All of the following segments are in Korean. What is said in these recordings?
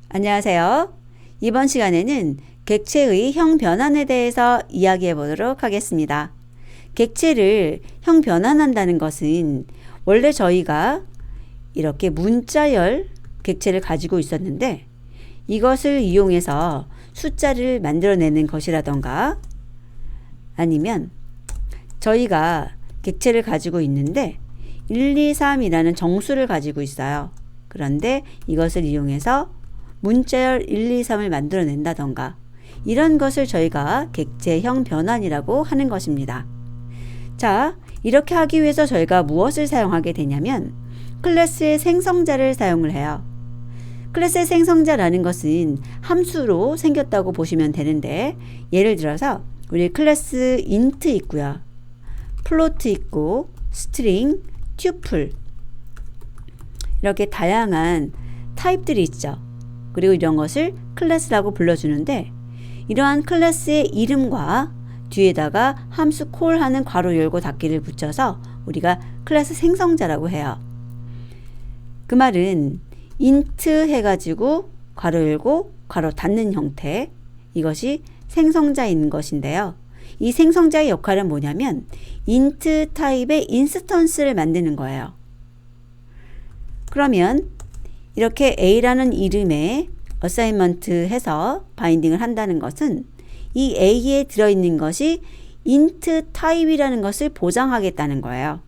안녕하세요. 이번 시간에는 객체의 형 변환에 대해서 이야기해 보도록 하겠습니다. 객체를 형 변환한다는 것은 원래 저희가 이렇게 문자열 객체를 가지고 있었는데 이것을 이용해서 숫자를 만들어내는 것이라던가 아니면 저희가 객체를 가지고 있는데 1, 2, 3이라는 정수를 가지고 있어요. 그런데 이것을 이용해서 문자열 1, 2, 3을 만들어낸다던가 이런 것을 저희가 객체형 변환이라고 하는 것입니다. 자, 이렇게 하기 위해서 저희가 무엇을 사용하게 되냐면 클래스의 생성자를 사용을 해요. 클래스의 생성자라는 것은 함수로 생겼다고 보시면 되는데 예를 들어서 우리 클래스 int 있고요. 플로트 있고 스트링, 튜플 이렇게 다양한 타입들이 있죠. 그리고 이런 것을 클래스라고 불러주는데 이러한 클래스의 이름과 뒤에다가 함수 콜하는 괄호 열고 닫기를 붙여서 우리가 클래스 생성자라고 해요. 그 말은 int 해가지고 괄호 열고 괄호 닫는 형태 이것이 생성자인 것인데요. 이 생성자의 역할은 뭐냐면 int 타입의 인스턴스를 만드는 거예요. 그러면 이렇게 A라는 이름에 어사인먼트 해서 바인딩을 한다는 것은 이 A에 들어있는 것이 int 타입이라는 것을 보장하겠다는 거예요.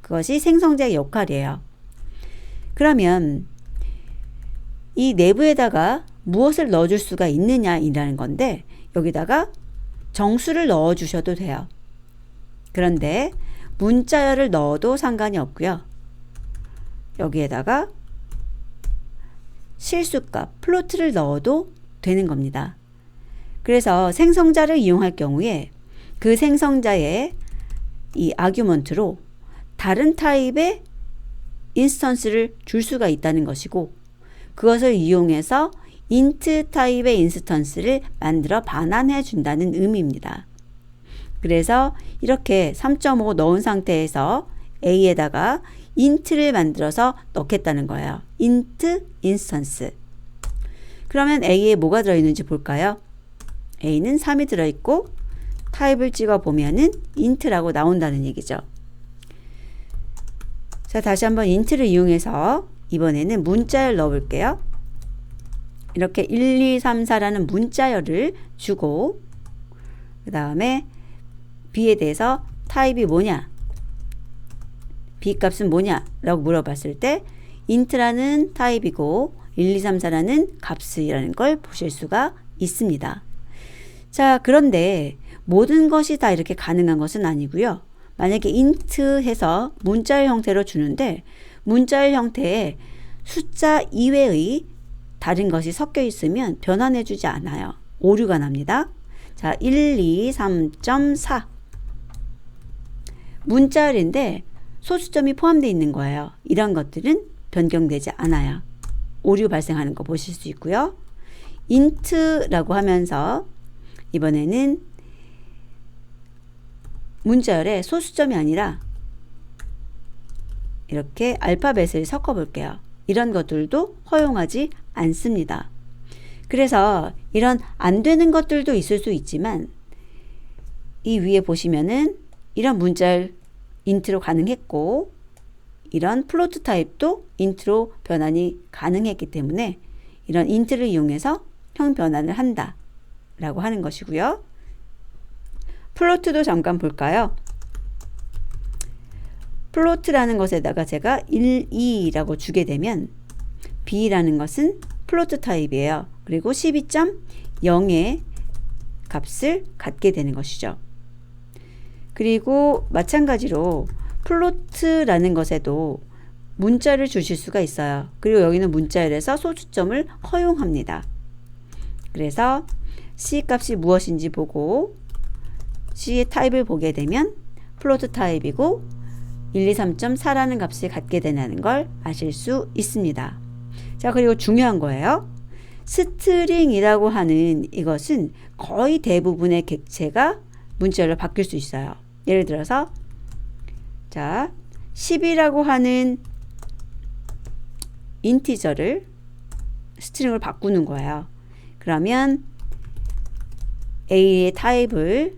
그것이 생성자의 역할이에요. 그러면 이 내부에다가 무엇을 넣어줄 수가 있느냐이라는 건데 여기다가 정수를 넣어주셔도 돼요. 그런데 문자열을 넣어도 상관이 없고요. 여기에다가 실수값, 플로트를 넣어도 되는 겁니다. 그래서 생성자를 이용할 경우에 그 생성자의 이 아규먼트로 다른 타입의 인스턴스를 줄 수가 있다는 것이고 그것을 이용해서 int 타입의 인스턴스를 만들어 반환해 준다는 의미입니다. 그래서 이렇게 3.5 넣은 상태에서 A에다가 int를 만들어서 넣겠다는 거예요. int instance. 그러면 A에 뭐가 들어있는지 볼까요? A는 3이 들어있고 타입을 찍어 보면은 int라고 나온다는 얘기죠. 자, 다시 한번 int를 이용해서 이번에는 문자열 넣어볼게요. 이렇게 1, 2, 3, 4라는 문자열을 주고 그 다음에 B에 대해서 타입이 뭐냐? B 값은 뭐냐? 라고 물어봤을 때 int라는 타입이고 1, 2, 3, 4라는 값이라는 걸 보실 수가 있습니다. 자, 그런데 모든 것이 다 이렇게 가능한 것은 아니고요. 만약에 int 해서 문자열 형태로 주는데 문자열 형태에 숫자 이외의 다른 것이 섞여 있으면 변환해 주지 않아요. 오류가 납니다. 자, 1, 2, 3.4 문자열인데 소수점이 포함되어 있는 거예요. 이런 것들은 변경되지 않아요. 오류 발생하는 거 보실 수 있고요. int라고 하면서 이번에는 문자열에 소수점이 아니라 이렇게 알파벳을 섞어 볼게요. 이런 것들도 허용하지 않습니다. 그래서 이런 안 되는 것들도 있을 수 있지만 이 위에 보시면은 이런 문자열 int로 가능했고 이런 플로트 타입도 int로 변환이 가능했기 때문에 이런 int를 이용해서 형 변환을 한다 라고 하는 것이고요. 플로트도 잠깐 볼까요? 플로트라는 것에다가 제가 1, 2라고 주게 되면 B라는 것은 플로트 타입이에요. 그리고 12.0의 값을 갖게 되는 것이죠. 그리고 마찬가지로 플로트라는 것에도 문자를 주실 수가 있어요. 그리고 여기는 문자열에서 소수점을 허용합니다. 그래서 C 값이 무엇인지 보고 C의 타입을 보게 되면 플로트 타입이고 1, 2, 3.4라는 값을 갖게 되는 걸 아실 수 있습니다. 자, 그리고 중요한 거예요. 스트링이라고 하는 이것은 거의 대부분의 객체가 문자열로 바뀔 수 있어요. 예를 들어서 자 10이라고 하는 인티저를 스트링을 바꾸는 거예요. 그러면 A의 타입을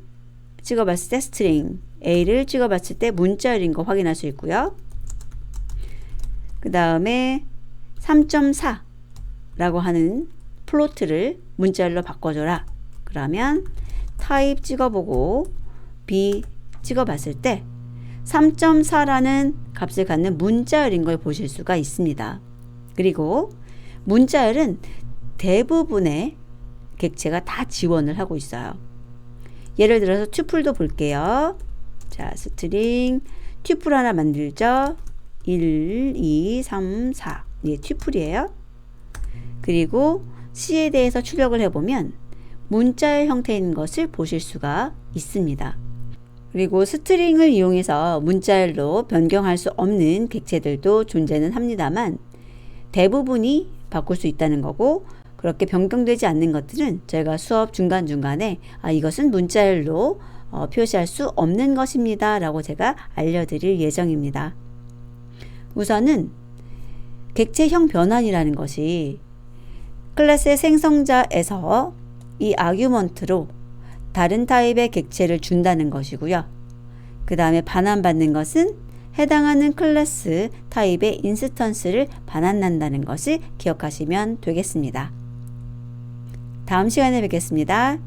찍어봤을 때 스트링, A를 찍어봤을 때 문자열인 거 확인할 수 있고요. 그 다음에 3.4 라고 하는 플로트를 문자열로 바꿔줘라. 그러면 타입 찍어보고 B 찍어봤을 때 3.4라는 값을 갖는 문자열인 걸 보실 수가 있습니다. 그리고 문자열은 대부분의 객체가 다 지원을 하고 있어요. 예를 들어서 튜플도 볼게요. 자, 스트링 튜플 하나 만들죠. 1, 2, 3, 4 이게 튜플이에요. 그리고 C에 대해서 출력을 해보면 문자열 형태인 것을 보실 수가 있습니다. 그리고 스트링을 이용해서 문자열로 변경할 수 없는 객체들도 존재는 합니다만 대부분이 바꿀 수 있다는 거고, 그렇게 변경되지 않는 것들은 저희가 수업 중간중간에 이것은 문자열로 표시할 수 없는 것입니다 라고 제가 알려드릴 예정입니다. 우선은 객체형 변환이라는 것이 클래스의 생성자에서 이 아규먼트로 다른 타입의 객체를 준다는 것이고요. 그 다음에 반환받는 것은 해당하는 클래스 타입의 인스턴스를 반환한다는 것을 기억하시면 되겠습니다. 다음 시간에 뵙겠습니다.